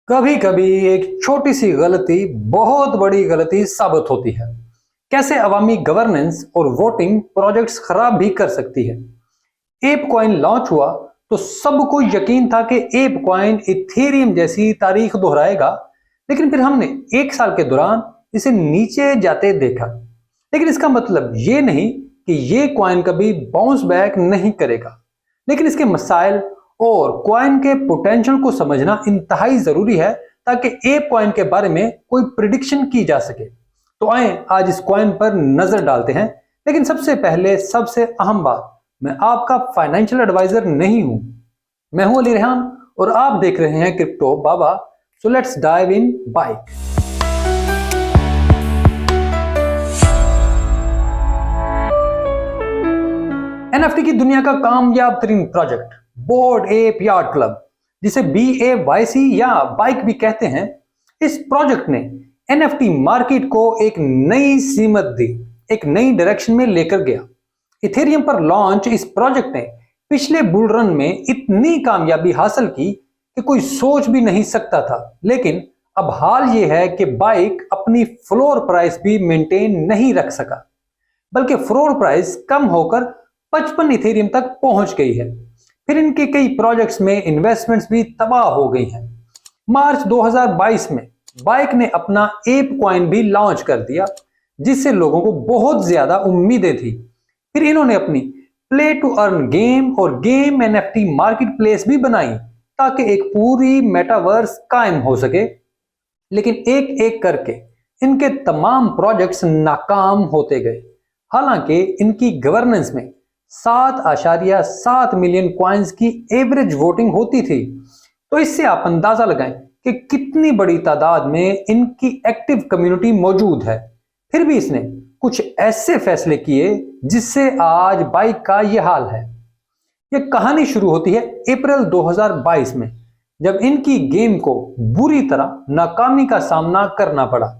कभी कभी एक छोटी सी गलती बहुत बड़ी गलती साबित होती है। कैसे अवामी गवर्नेंस और वोटिंग प्रोजेक्ट्स खराब भी कर सकती है। एप कॉइन लॉन्च हुआ तो सबको यकीन था कि एप कॉइन इथेरियम जैसी तारीख दोहराएगा, लेकिन फिर हमने एक साल के दौरान इसे नीचे जाते देखा। लेकिन इसका मतलब ये नहीं कि ये कॉइन कभी बाउंस बैक नहीं करेगा, लेकिन इसके मसाइल और कॉइन के पोटेंशियल को समझना इंतहाई जरूरी है ताकि एप कॉइन के बारे में कोई प्रिडिक्शन की जा सके। तो आए आज इस कॉइन पर नजर डालते हैं। लेकिन सबसे पहले सबसे अहम बात, मैं आपका फाइनेंशियल एडवाइजर नहीं हूं। मैं हूं अली रेहान और आप देख रहे हैं crypto Baba. So let's dive in bike. NFT की दुनिया का कामयाब तरीन project board app yard club, जिसे BAYC या बाइक भी कहते हैं, इस प्रोजेक्ट ने एनएफटी मार्केट को एक नई सीमत दी, एक नई डायरेक्शन में लेकर गया। इथेरियम पर लॉन्च इस प्रोजेक्ट ने पिछले बुल रन में इतनी कामयाबी हासिल की कि कोई सोच भी नहीं सकता था। लेकिन अब हाल यह है कि बाइक अपनी फ्लोर प्राइस भी मेंटेन नहीं रख सका, बल्कि फ्लोर प्राइस कम होकर 55 इथेरियम तक पहुंच गई है। फिर इनके कई प्रोजेक्ट्स में इन्वेस्टमेंट्स भी तबाह हो गई हैं। मार्च 2022 में बाइक ने अपना एप कॉइन भी लॉन्च कर दिया, जिससे लोगों को बहुत ज्यादा उम्मीदें थी। फिर इन्होंने अपनी प्ले टू अर्न गेम और गेम एनएफटी मार्केट प्लेस भी बनाई ताकि एक पूरी मेटावर्स कायम हो सके। लेकिन एक एक करके इनके तमाम प्रोजेक्ट्स नाकाम होते गए। हालांकि इनकी गवर्नेंस में 7.7 मिलियन कॉइन्स की एवरेज वोटिंग होती थी। तो इससे आप अंदाजा लगाएं कि कितनी बड़ी तादाद में इनकी एक्टिव कम्युनिटी मौजूद है। फिर भी इसने कुछ ऐसे फैसले किए जिससे आज बाइक का यह हाल है। यह कहानी शुरू होती है अप्रैल 2022 में, जब इनकी गेम को बुरी तरह नाकामी का सामना करना पड़ा।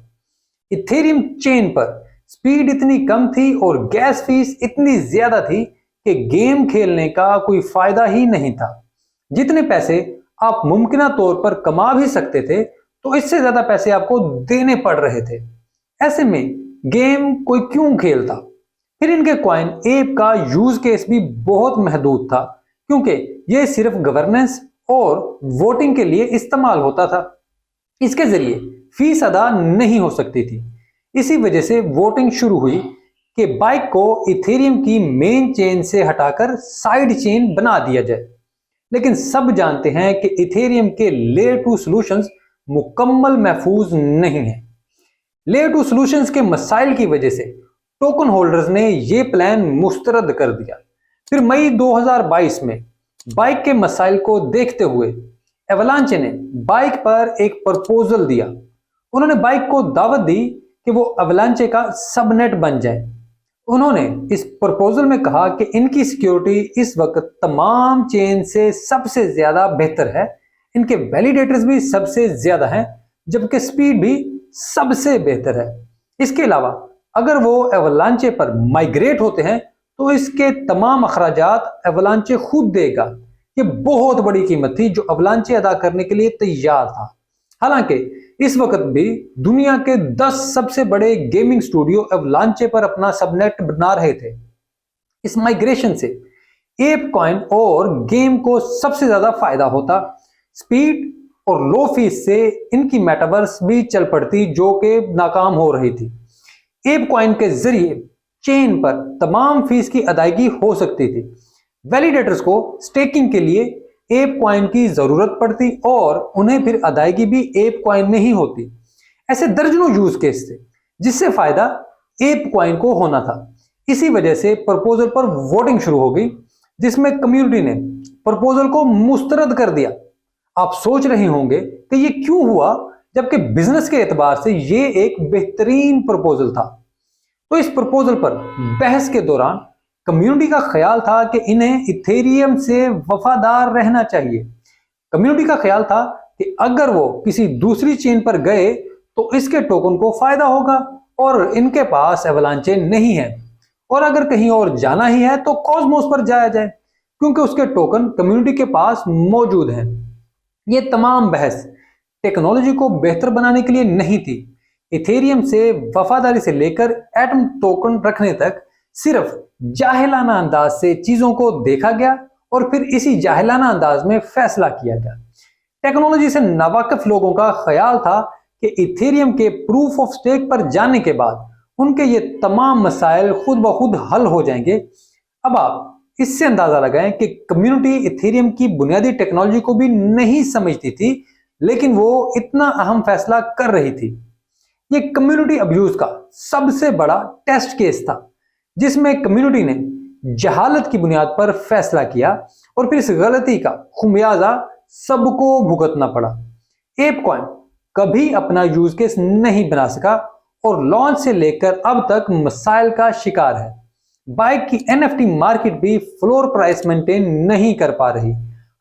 इथेरियम चेन पर स्पीड इतनी कम थी और गैस फीस इतनी ज्यादा थी कि गेम खेलने का कोई फायदा ही नहीं था। जितने पैसे आप मुमकिन तौर पर कमा भी सकते थे, तो इससे ज्यादा पैसे आपको देने पड़ रहे थे। ऐसे में गेम कोई क्यों खेलता। फिर इनके कॉइन एप का यूज केस भी बहुत महदूद था, क्योंकि यह सिर्फ गवर्नेंस और वोटिंग के लिए इस्तेमाल होता था। इसके जरिए फीस अदा नहीं हो सकती थी। इसी वजह से वोटिंग शुरू हुई कि बाइक को इथेरियम की मेन चेन से हटाकर साइड चेन बना दिया जाए। लेकिन सब जानते हैं कि इथेरियम के लेयर 2 सॉल्यूशंस मुकम्मल महफूज नहीं है। लेयर 2 सॉल्यूशंस के मसाइल की वजह से टोकन होल्डर्स ने यह प्लान मुस्तरद कर दिया। फिर मई 2022 में बाइक के मसाइल को देखते हुए एवलांचे ने बाइक पर एक प्रपोजल दिया। उन्होंने बाइक को दावत दी कि वो एवलांचे का सबनेट बन जाए। उन्होंने इस प्रपोजल में कहा कि इनकी सिक्योरिटी इस वक्त तमाम चेन से सबसे ज्यादा बेहतर है, इनके वैलिडेटर्स भी सबसे ज्यादा हैं, जबकि स्पीड भी सबसे बेहतर है। इसके अलावा अगर वो एवलांचे पर माइग्रेट होते हैं तो इसके तमाम अखराजात एवलांचे खुद देगा। ये बहुत बड़ी कीमत थी जो एवलांचे अदा करने के लिए तैयार था। हालांकि इस वक्त भी दुनिया के 10 सबसे बड़े गेमिंग स्टूडियो एवलांचे पर अपना सबनेट बना रहे थे। इस माइग्रेशन से एप कॉइन और गेम को सबसे ज्यादा फायदा होता। स्पीड और लो फीस से इनकी मेटावर्स भी चल पड़ती, जो कि नाकाम हो रही थी। एप कॉइन के जरिए चेन पर तमाम फीस की अदायगी हो सकती थी। वैलिडेटर्स को स्टेकिंग के लिए एप कॉइन की जरूरत पड़ती और उन्हें फिर अदायगी भी एप कॉइन में ही होती। ऐसे दर्जनों यूज केस थे जिससे फायदा एप कॉइन को होना था। इसी वजह से प्रपोजल पर वोटिंग शुरू हो गई, जिसमें कम्युनिटी ने प्रपोजल को मुस्तरद कर दिया। आप सोच रहे होंगे कि ये क्यों हुआ, जबकि बिजनेस के एतबार से ये एक बेहतरीन प्रपोजल था। तो इस प्रपोजल पर बहस के दौरान कम्युनिटी का ख्याल था कि इन्हें इथेरियम से वफादार रहना चाहिए। कम्युनिटी का ख्याल था कि अगर वो किसी दूसरी चेन पर गए तो इसके टोकन को फायदा होगा और इनके पास एवलांचे नहीं है, और अगर कहीं और जाना ही है तो कॉस्मोस पर जाया जाए, क्योंकि उसके टोकन कम्युनिटी के पास मौजूद हैं। ये तमाम बहस टेक्नोलॉजी को बेहतर बनाने के लिए नहीं थी। इथेरियम से वफादारी से लेकर एटम टोकन रखने तक सिर्फ जाहिलाना अंदाज से चीजों को देखा गया और फिर इसी जाहिलाना अंदाज में फैसला किया गया। टेक्नोलॉजी से नावाकिफ लोगों का ख्याल था कि इथेरियम के प्रूफ ऑफ स्टेक पर जाने के बाद उनके ये तमाम मसाइल खुद ब खुद हल हो जाएंगे। अब आप इससे अंदाजा लगाएं कि कम्युनिटी इथेरियम की बुनियादी टेक्नोलॉजी को भी नहीं समझती थी, लेकिन वो इतना अहम फैसला कर रही थी। ये कम्युनिटी अब्यूज का सबसे बड़ा टेस्ट केस था, जिसमें कम्युनिटी ने जहालत की बुनियाद पर फैसला किया और फिर इस गलती का खुमियाजा सबको भुगतना पड़ा। एपकॉइन कभी अपना यूज केस नहीं बना सका और लॉन्च से लेकर अब तक मसाइल का शिकार है। बाइक की एनएफटी मार्केट भी फ्लोर प्राइस मेंटेन नहीं कर पा रही।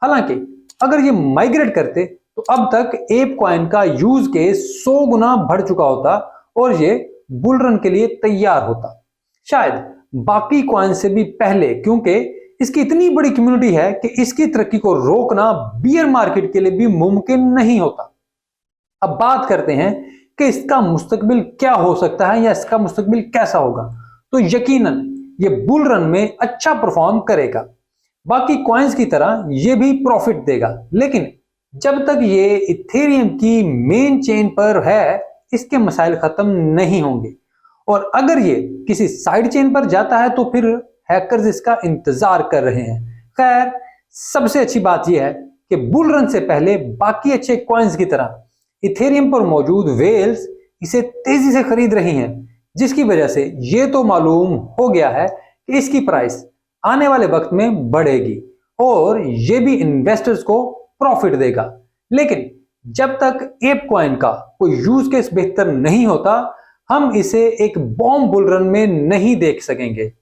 हालांकि अगर ये माइग्रेट करते तो अब तक एपकॉइन का यूज केस 100 गुना बढ़ चुका होता और ये बुल रन के लिए तैयार होता, शायद बाकी कॉइन से भी पहले, क्योंकि इसकी इतनी बड़ी कम्युनिटी है कि इसकी तरक्की को रोकना बियर मार्केट के लिए भी मुमकिन नहीं होता। अब बात करते हैं कि इसका मुस्तकबिल क्या हो सकता है या इसका मुस्तकबिल कैसा होगा। तो यकीनन ये बुल रन में अच्छा परफॉर्म करेगा, बाकी कॉइन्स की तरह ये भी प्रॉफिट देगा, लेकिन जब तक ये इथेरियम की मेन चेन पर है इसके मसाइल खत्म नहीं होंगे। और अगर ये किसी साइड चेन पर जाता है तो फिर हैकर्स इसका इंतजार कर रहे हैं। खैर, सबसे अच्छी बात यह है कि बुल रन से पहले बाकी अच्छे कॉइन्स की तरह इथेरियम पर मौजूद वेल्स इसे तेजी से खरीद रही हैं, जिसकी वजह से ये तो मालूम हो गया है कि इसकी प्राइस आने वाले वक्त में बढ़ेगी और ये भी इन्वेस्टर्स को प्रॉफिट देगा। लेकिन जब तक एपकॉइन का कोई यूज केस बेहतर नहीं होता, हम इसे एक बॉम्ब बुल रन में नहीं देख सकेंगे।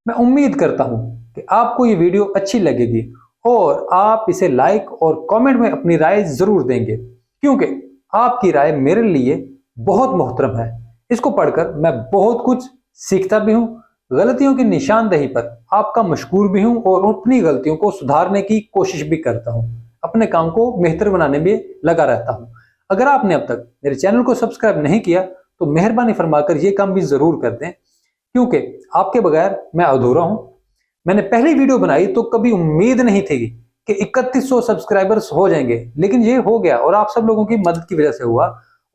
मैं उम्मीद करता हूं कि आपको ये वीडियो अच्छी लगेगी और आप इसे लाइक और कमेंट में अपनी राय जरूर देंगे, क्योंकि आपकी राय मेरे लिए बहुत मोहतरम है। इसको पढ़कर मैं बहुत कुछ सीखता भी हूं, गलतियों की निशानदेही पर आपका मशकूर भी हूं और अपनी गलतियों को सुधारने की कोशिश भी करता हूं। अपने काम को बेहतर बनाने में लगा रहता हूं। अगर आपने अब तक मेरे चैनल को सब्सक्राइब नहीं किया तो मेहरबानी फरमाकर ये काम भी जरूर कर दें, क्योंकि आपके बगैर मैं अधूरा हूं। मैंने पहली वीडियो बनाई तो कभी उम्मीद नहीं थी कि 3100 सब्सक्राइबर्स हो जाएंगे, लेकिन ये हो गया और आप सब लोगों की मदद की वजह से हुआ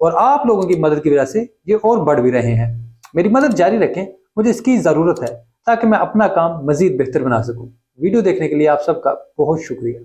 और आप लोगों की मदद की वजह से ये और बढ़ भी रहे हैं। मेरी मदद जारी रखें, मुझे इसकी जरूरत है ताकि मैं अपना काम मजीद बेहतर बना सकूं। वीडियो देखने के लिए आप सबका बहुत शुक्रिया।